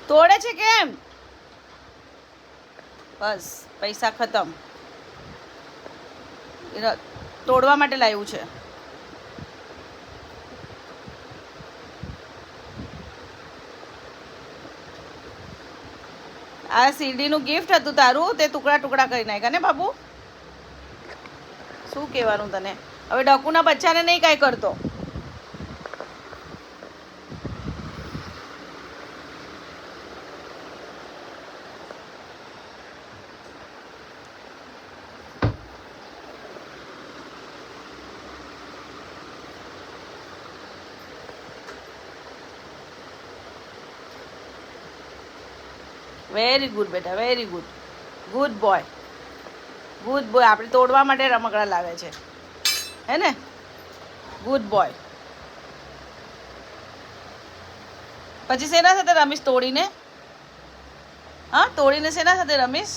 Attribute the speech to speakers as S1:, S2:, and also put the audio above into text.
S1: તોડે છે કેમ? બસ પૈસા ખતમ. તોડવા માટે લાવ્યું છે. આ સીડીનું ગિફ્ટ હતું તારું, તે ટુકડા ટુકડા કરી નાખ્યા ને બાબુ. શું કહેવાનું તને? હવે ડકુના બચ્ચાને નહીં કાંઈ કરતો. વેરી ગુડ બેટા, very good. Good boy, good boy. આપણે તોડવા માટે રમકડા લાવે છે, હે ને? Good boy. પછી શેના સાથે રમીશ તોડીને? હા, તોડીને શેના સાથે રમીશ?